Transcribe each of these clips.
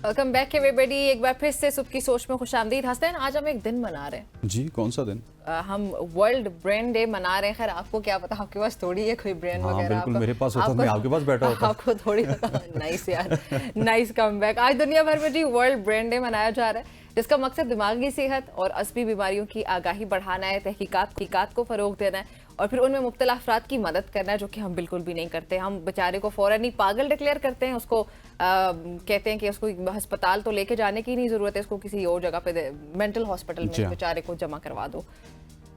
Welcome back everybody. एक बार फिर से सुबह की सोच में खुशामदीद। हसन, आज हम एक दिन मना रहे हैं। जी, कौन सा दिन? हम वर्ल्ड ब्रेन डे मना रहे हैं। खैर आपको क्या पता, आपके पास थोड़ी है कोई ब्रेन हाँ, वगैरह। बिल्कुल मेरे पास होता, मैं आपके पास बैठा होता। आपको थोड़ी पता। नाइस यार, नाइस कमबैक। आज दुनिया भर में जी वर्ल्ड ब्रेन डे मनाया जा रहा है, जिसका मकसद दिमागी सेहत और असबी बीमारियों की आगाही बढ़ाना है, तहकीकात को फरोग देना है और फिर उनमें मुब्तला अफराद की मदद करना है, जो कि हम बिल्कुल भी नहीं करते। हम बेचारे को फौरन ही पागल डिक्लेयर करते हैं, उसको कहते हैं कि उसको अस्पताल तो लेके जाने की नहीं जरूरत है, इसको किसी और जगह पे मेंटल हॉस्पिटल में बेचारे को जमा करवा दो।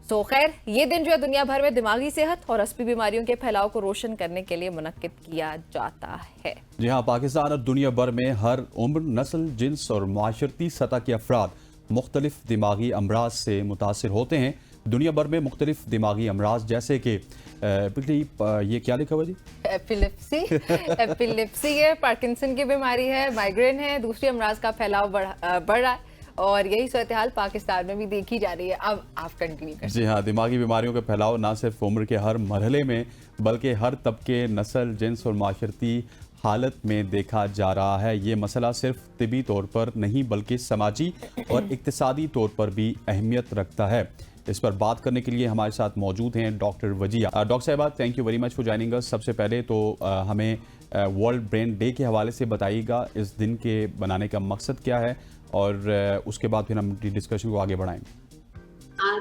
सो खैर, ये दिन जो है दुनिया भर में दिमागी सेहत और असबी बीमारियों के फैलाव को रोशन करने के लिए मुनक्किद किया जाता है। जी हाँ, पाकिस्तान और दुनिया भर में हर उम्र, नस्ल, जिन्स और माशरती सतह के अफराद मुख्तलिफ दिमागी अमराज से मुतासर होते हैं। दुनिया भर में मुख्तलिफ दिमागी अमराज जैसे कि ये क्या लिखा हुआ जी? एपिलेप्सी है, पार्किंसन की बीमारी है, माइग्रेन है, दूसरी अमराज का फैलाव बढ़ रहा है और यही सूरत हाल पाकिस्तान में भी देखी जा रही है। अब आप कंटिन्यू करें। जी हाँ, दिमागी बीमारियों का फैलाव ना सिर्फ उम्र के हर मरहले में बल्कि हर तबके, नस्ल, जिन्स और माशरती हालत में देखा जा रहा है। ये मसला सिर्फ तिबी तौर पर नहीं बल्कि समाजी और इक्तिसादी तौर पर भी अहमियत रखता है। इस पर बात करने के लिए हमारे साथ मौजूद हैं डॉक्टर वजिया। डॉक्टर साहिबा, thank you very much for joining अस। सबसे पहले तो हमें वर्ल्ड ब्रेन डे के हवाले से बताइएगा, इस दिन के बनाने का मकसद क्या है और उसके बाद फिर हम डिस्कशन को आगे बढ़ाएंगे।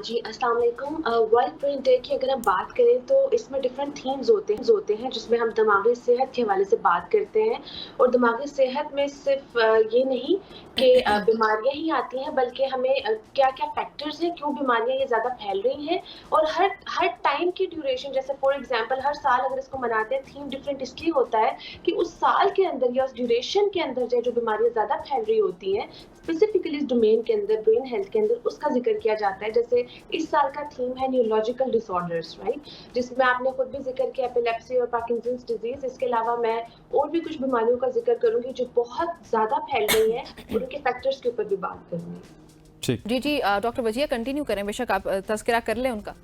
जी अस्सलाम वालेकुम। वर्ल्ड ब्रेन डे की अगर हम बात करें तो इसमें डिफरेंट थीम्स होते हैं जिसमें हम दिमागी सेहत के हवाले से बात करते हैं। और दिमागी सेहत में सिर्फ ये नहीं कि बीमारियां ही आती हैं, बल्कि हमें क्या क्या फैक्टर्स हैं, क्यों बीमारियां ये ज़्यादा फैल रही हैं और हर टाइम की ड्यूरेशन, जैसे फॉर एग्जांपल हर साल अगर इसको मनाते हैं, थीम डिफरेंट इसलिए होता है कि उस साल के अंदर या उस ड्यूरेशन के अंदर जो बीमारियां ज़्यादा फैल रही होती हैं स्पेसिफिकली इस डोमेन के अंदर, ब्रेन हेल्थ के अंदर, उसका जिक्र किया जाता है। जैसे इस साल का थीम है न्यूरोलॉजिकल डिसऑर्डर्स, राइट, जिसमें आपने खुद भी जिक्र किया एपिलेप्सी और पार्किंसंस डिजीज। इसके अलावा मैं और भी कुछ बीमारियों का जिक्र करूंगी जो बहुत ज्यादा फैल रही हैं और उनके फैक्टर्स के ऊपर भी बात करूंगी। जी डॉक्टर वजिया कंटिन्यू करें, बेशक आप तज़किरा कर लें उनका।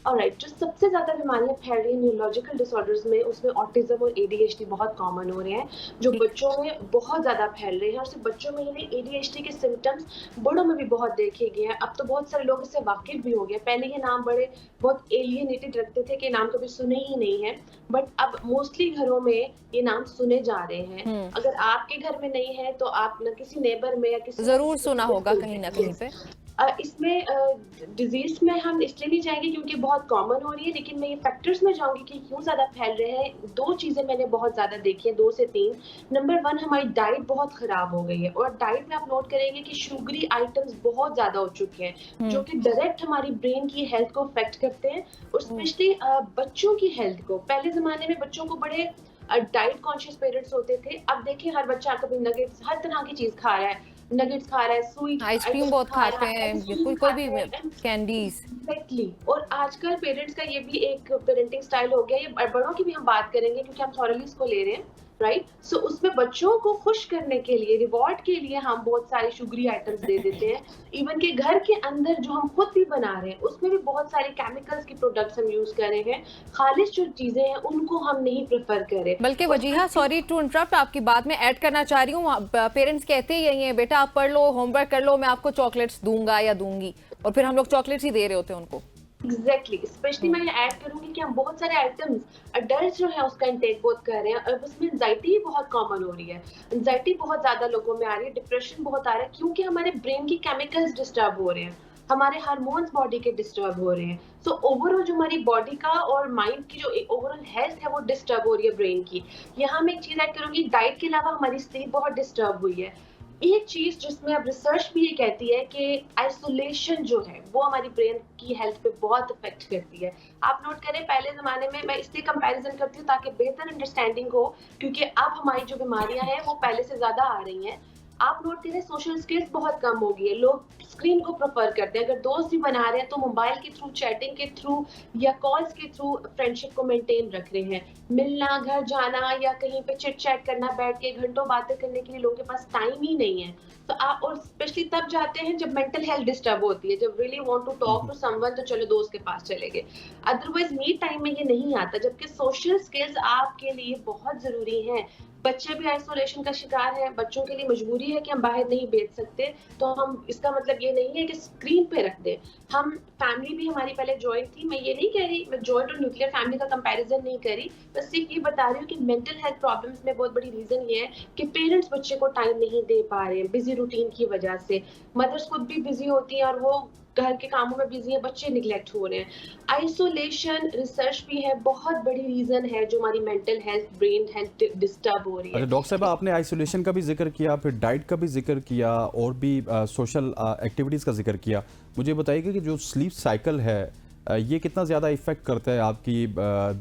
ऑलराइट, जो सबसे ज़्यादा बीमारियां फैल रही हैं न्यूरोलॉजिकल डिसऑर्डर्स में, उसमें ऑटिज्म और एडीएचडी बहुत कॉमन हो रहे हैं, जो बच्चों में बहुत ज़्यादा फैल रहे हैं। और सिर्फ बच्चों में ही नहीं, एडीएचडी के सिम्टम्स बड़ों में भी बहुत देखे गए हैं। अब तो बहुत सारे लोग इससे वाकिफ भी हो गए। पहले ये नाम बड़े बहुत एलियनेटेड रखते थे कि नाम कभी सुने ही नहीं है, बट अब मोस्टली घरों में ये नाम सुने जा रहे हैं। अगर आपके घर में नहीं है तो आप न किसी नेबर में या किसी जरूर सुना होगा कहीं ना कहीं पे। इसमें डिजीज में हम इसलिए नहीं जाएंगे क्योंकि बहुत कॉमन हो रही है, लेकिन मैं ये फैक्टर्स में जाऊंगी कि क्यों ज्यादा फैल रहे हैं। दो चीजें मैंने बहुत ज्यादा देखी हैं, 2 से 3। नंबर 1, हमारी डाइट बहुत खराब हो गई है और डाइट में आप नोट करेंगे कि शुगरी आइटम्स बहुत ज्यादा हो चुके हैं, जो कि डायरेक्ट हमारी ब्रेन की हेल्थ को अफेक्ट करते हैं और स्पेशली बच्चों की हेल्थ को। पहले जमाने में बच्चों को बड़े डाइट कॉन्शियस पेरेंट्स होते थे। अब देखिए हर बच्चा कभी नगेट्स, हर तरह की चीज खा रहा है, नगेट्स खा रहा है, स्वीट आइसक्रीम बहुत खाते हैं, कोई भी कैंडीज। एग्जैक्टली। और आजकल पेरेंट्स का ये भी एक पेरेंटिंग स्टाइल हो गया। ये बड़ों की भी हम बात करेंगे क्योंकि हम थॉरली इसको ले रहे हैं, राइट। सो उसमें बच्चों को खुश करने के लिए, रिवॉर्ड के लिए हम बहुत सारी शुगरी आइटम्स दे देते हैं। इवन के घर के अंदर जो हम खुद भी बना रहे हैं उसमें भी बहुत सारे केमिकल्स की प्रोडक्ट्स हम यूज कर रहे हैं। खालिश जो चीजें हैं उनको हम नहीं प्रेफर करें। बल्कि वजीहा, सॉरी टू इंटरप्ट, आपकी बात में ऐड करना चाह रही हूँ। पेरेंट्स कहते ही यही है, बेटा आप पढ़ लो, होमवर्क कर लो, मैं आपको चॉकलेट्स दूंगा या दूंगी, और फिर हम लोग चॉकलेट्स ही दे रहे होते हैं उनको। एग्जैक्टली। स्पेशली मैं ये ऐड करूंगी कि हम बहुत सारे आइटम्स अडल्ट जो है उसका इंटेक बहुत कर रहे हैं और उसमें एंजाइटी बहुत कॉमन हो रही है। एंजाइटी बहुत ज्यादा लोगों में आ रही है, डिप्रेशन बहुत आ रहा है, क्योंकि हमारे ब्रेन की केमिकल्स डिस्टर्ब हो रहे हैं, हमारे हार्मोन्स बॉडी के डिस्टर्ब हो रहे हैं। सो ओवरऑल जो हमारी बॉडी का और माइंड की जो ओवरऑल हेल्थ है वो डिस्टर्ब हो रही है ब्रेन की। यहाँ मैं एक चीज ऐड करूंगी, डाइट के अलावा हमारी स्लीप बहुत डिस्टर्ब हुई है। एक चीज जिसमें अब रिसर्च भी ये कहती है कि आइसोलेशन जो है वो हमारी ब्रेन की हेल्थ पे बहुत इफेक्ट करती है। आप नोट करें, पहले जमाने में, मैं इसलिए कंपैरिजन करती हूँ ताकि बेहतर अंडरस्टैंडिंग हो, क्योंकि अब हमारी जो बीमारियां हैं वो पहले से ज्यादा आ रही हैं। आप नोट करें, सोशल स्किल्स बहुत कम हो गई है, लोग स्क्रीन को प्रेफर करते हैं। अगर दोस्त भी बना रहे हैं तो मोबाइल के थ्रू, चैटिंग के थ्रू या कॉल्स के थ्रू फ्रेंडशिप को मेंटेन रख रहे हैं। मिलना, घर जाना या कहीं पे चिट चैट करना, बैठ के घंटों बातें करने के लिए लोगों के पास टाइम ही नहीं है। तो आप, और स्पेशली तब जाते हैं जब मेंटल हेल्थ डिस्टर्ब होती है, जब really want to talk to someone तो चलो दोस्त के पास चले गए। अदरवाइज नीड टाइम में ये नहीं आता, जबकि सोशल स्किल्स आपके लिए बहुत जरूरी हैं। बच्चे भी आइसोलेशन का शिकार हैं, बच्चों के लिए मजबूरी है कि हम बाहर नहीं भेज सकते, तो हम इसका मतलब ये नहीं है कि स्क्रीन पे रख दें। हम फैमिली भी हमारी पहले जॉइंट थी, मैं ये नहीं कह रही, मैं जॉइंट और न्यूक्लियर फैमिली का कंपैरिजन नहीं करी, बस सिर्फ ये बता रही हूँ कि मेंटल हेल्थ प्रॉब्लम्स में बहुत बड़ी रीज़न ये है कि पेरेंट्स बच्चे को टाइम नहीं दे पा रहे हैं, बिज़ी रूटीन की वजह से। मदर्स खुद भी बिज़ी होती हैं और वो घर के कामों में बिज़ी हैं, बच्चे निग्लेक्ट हो रहे हैं। आइसोलेशन रिसर्च भी है, बहुत बड़ी रीज़न है जो हमारी mental health, brain health disturb हो रही है। अच्छा डॉक्टर साहब, आपने आइसोलेशन का भी जिक्र किया, फिर डाइट का भी जिक्र किया और भी सोशल एक्टिविटीज़ का जिक्र किया। मुझे बताइएगा कि जो स्लीप साइकिल है ये कितना ज़्यादा इफ़ेक्ट करता है आपकी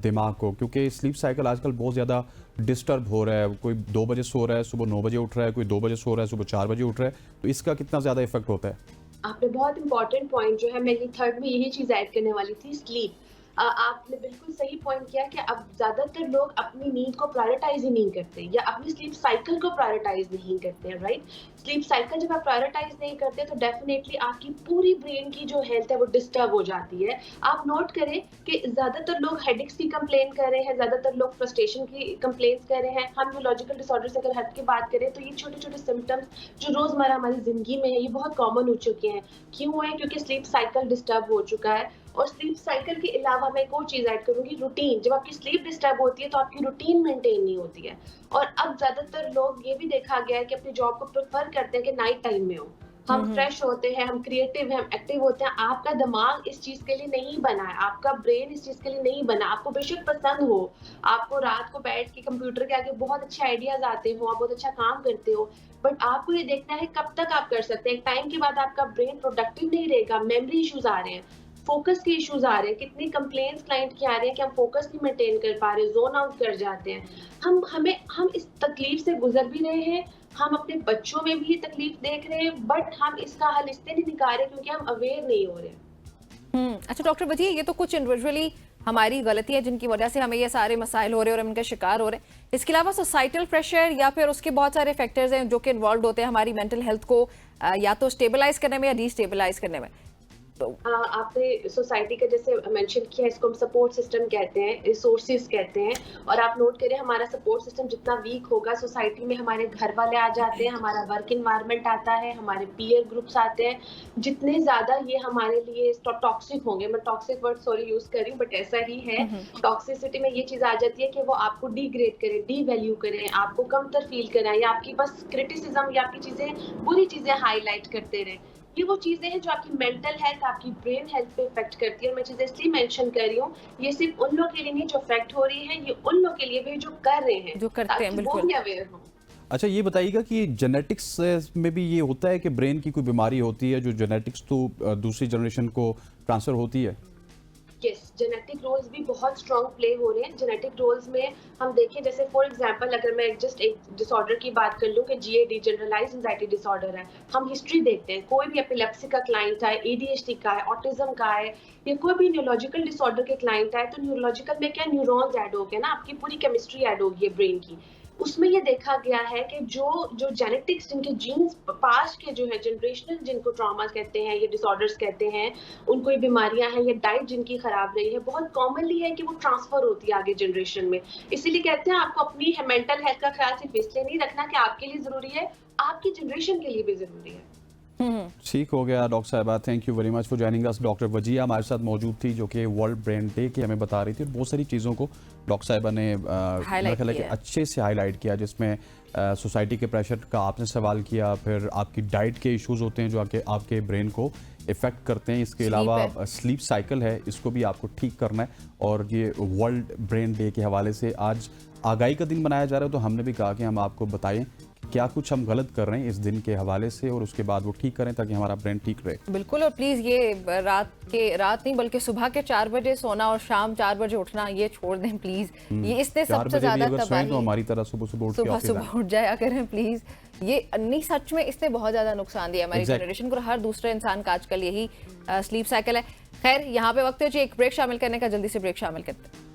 दिमाग को, क्योंकि स्लीप साइकिल आजकल बहुत ज़्यादा डिस्टर्ब हो रहा है। कोई 2 बजे सो रहा है, सुबह 9 बजे उठ रहा है, कोई 2 बजे सो रहा है, सुबह 4 बजे उठ रहा है, तो इसका कितना ज़्यादा इफेक्ट होता है? आपने बहुत इंपॉर्टेंट पॉइंट जो है, मैं ये थर्ड में यही चीज ऐड करने वाली थी, स्लीप। आपने बिल्कुल सही पॉइंट किया कि अब ज्यादातर लोग अपनी नींद को प्रायोरिटाइज ही नहीं करते या अपनी स्लीप साइकिल को प्रायोरिटाइज नहीं करते हैं, राइट? स्लीप साइकिल जब आप प्रायोरिटाइज नहीं करते तो डेफिनेटली आपकी पूरी ब्रेन की जो हेल्थ है वो डिस्टर्ब हो जाती है। आप नोट करें कि ज्यादातर लोग हेडेक्स की कंप्लेन कर रहे हैं, ज्यादातर लोग फ्रस्ट्रेशन की कंप्लेन कर रहे हैं। हम न्यूरोलॉजिकल डिसऑर्डर से अगर हट के बात करें तो ये छोटे छोटे सिम्टम्स जो रोजमर्रा हमारी जिंदगी में है ये बहुत कॉमन हो चुके हैं। क्यों है? क्योंकि स्लीप साइकिल डिस्टर्ब हो चुका है। और स्लीप साइकिल के अलावा मैं एक और चीज ऐड करूंगी, रूटीन। जब आपकी स्लीप डिस्टर्ब होती है तो आपकी रूटीन मेंटेन नहीं होती है। और अब ज्यादातर लोग ये भी देखा गया है कि अपनी जॉब को प्रेफर करते हैं कि नाइट टाइम में हो। हम फ्रेश होते हैं, हम क्रिएटिव हैं, हम एक्टिव होते हैं। आपका दिमाग इस चीज के लिए नहीं बना है, आपका ब्रेन इस चीज के लिए नहीं बना। आपको बेशक पसंद हो, आपको रात को बैठ के कंप्यूटर के आगे बहुत अच्छे आइडियाज आते हो, आप बहुत अच्छा काम करते हो, बट आपको ये देखना है कब तक आप कर सकते हैं। एक टाइम के बाद आपका ब्रेन प्रोडक्टिव नहीं रहेगा, मेमोरी इश्यूज आ रहे हैं, फोकस के इश्यूज आ रहे हैं। कितनी कंप्लेंट्स क्लाइंट की आ रही है कि हम फोकस नहीं मेंटेन कर पा रहे, जोन आउट कर जाते हैं। हम इस तकलीफ से गुजर भी रहे हैं, हम अपने बच्चों में भी ये तकलीफ देख रहे हैं, बट हम इसका हल इससे नहीं निकाल रहे क्योंकि हम अवेयर नहीं हो रहे। अच्छा डॉक्टर बताइए, ये तो कुछ इंडिविजुअली हमारी गलती है जिनकी वजह से हमें ये सारे मसाइल हो रहे हैं और हम इनका शिकार हो रहे हैं। इसके अलावा सोसाइटल प्रेशर या फिर उसके बहुत सारे फैक्टर्स हैं जो कि इन्वॉल्व होते हैं हमारी मेंटल हेल्थ को या तो स्टेबलाइज करने में या डिस्टेबलाइज करने में। तो आपने सोसाइटी का जैसे मेंशन किया, इसको हम सपोर्ट सिस्टम कहते हैं, रिसोर्सेज कहते हैं। और आप नोट करें, हमारा सपोर्ट सिस्टम जितना वीक होगा, सोसाइटी में हमारे घर वाले आ जाते हैं, हमारा वर्क इन्वायरमेंट आता है, हमारे पीयर ग्रुप्स आते हैं, जितने ज्यादा ये हमारे लिए टॉक्सिक होंगे। मैं टॉक्सिक वर्ड सॉरी यूज कर रही हूँ बट ऐसा ही है। टॉक्सिसिटी में ये चीज आ जाती है कि वो आपको डिग्रेड करें, डी वैल्यू करें, आपको कमतर फील कराएं या आपकी बस क्रिटिसिज्म या आपकी चीजें, बुरी चीजें हाईलाइट करते रहें। ये वो चीजें हैं जो आपकी मेंटल हेल्थ, आपकी ब्रेन हेल्थ पे इफेक्ट करती है। और मैं चीजें इसलिए मेंशन कर रही हूँ, ये सिर्फ उन लोग के लिए नहीं जो इफेक्ट हो रही है, ये उन लोग के लिए भी जो कर रहे हैं, जो करते हैं, बिल्कुल। वो भी अवेयर हो। अच्छा ये बताइएगा कि जेनेटिक्स में भी ये होता है कि ब्रेन की कोई बीमारी होती है जो जेनेटिक्स तो दूसरी जनरेशन को ट्रांसफर होती है? यस, जेनेटिक रोल्स भी बहुत स्ट्रॉन्ग प्ले हो रहे हैं। जेनेटिक रोल्स में हम देखें, जैसे फॉर एग्जांपल अगर मैं जस्ट एक डिसऑर्डर की बात कर लूं कि जीएडी, जनरलाइज्ड एंजाइटी डिसऑर्डर है, हम हिस्ट्री देखते हैं, कोई भी एपिलेप्सी का क्लाइंट है, एडीएचडी का है, ऑटिज्म का है, या कोई भी न्यूरोलॉजिकल डिसऑर्डर के क्लाइंट है, तो न्यूरोलॉजिकल में क्या न्यूरॉन्स ऐड हो गए ना, आपकी पूरी केमिस्ट्री ऐड होगी है ब्रेन की। उसमें ये देखा गया है कि जो जेनेटिक्स, जिनके जीन्स पास्ट के जो है जनरेशनल, जिनको ट्रॉमा कहते हैं, ये डिसऑर्डर्स कहते हैं, उनको ये बीमारियां हैं, ये डाइट जिनकी खराब रही है, बहुत कॉमनली है कि वो ट्रांसफर होती है आगे जनरेशन में। इसीलिए कहते हैं आपको अपनी मेंटल हेल्थ का ख्याल सिर्फ इसलिए नहीं रखना कि आपके लिए जरूरी है, आपकी जनरेशन के लिए भी जरूरी है। ठीक हो गया डॉक्टर साहबा, thank you very much for joining us. Doctor Wajiya हमारे साथ मौजूद थी जो कि वर्ल्ड ब्रेन डे की हमें बता रही थी। बहुत सारी चीज़ों को डॉक्टर साहबा ने मेरे ख्याल है कि अच्छे से हाईलाइट किया, जिसमें सोसाइटी के प्रेशर का आपने सवाल किया, फिर आपकी डाइट के इश्यूज होते हैं जो आपके ब्रेन को इफ़ेक्ट करते हैं। इसके अलावा स्लीप साइकिल है, इसको भी आपको ठीक करना है। और ये वर्ल्ड ब्रेन डे के हवाले से आज आगाही का दिन मनाया जा रहा है, तो हमने भी कहा कि हम आपको बताएं क्या कुछ हम गलत कर रहे हैं इस दिन के हवाले से और उसके बाद वो ठीक करें ताकि हमारा ब्रेन ठीक रहे। बिल्कुल। और प्लीज ये रात नहीं बल्कि सुबह के 4 बजे सोना और शाम 4 बजे उठना ये छोड़ दें प्लीज। ये इससे सबसे ज्यादा तबाही तो हमारी तरह सुबह उठ जाया करें प्लीज। ये नहीं, सच में इसने बहुत ज्यादा नुकसान दिया हमारी जनरेशन को, हर दूसरे इंसान का आजकल यही स्लीप साइकिल है। खैर यहाँ पे वक्त है जी एक ब्रेक शामिल करने का, जल्दी से ब्रेक शामिल करते हैं।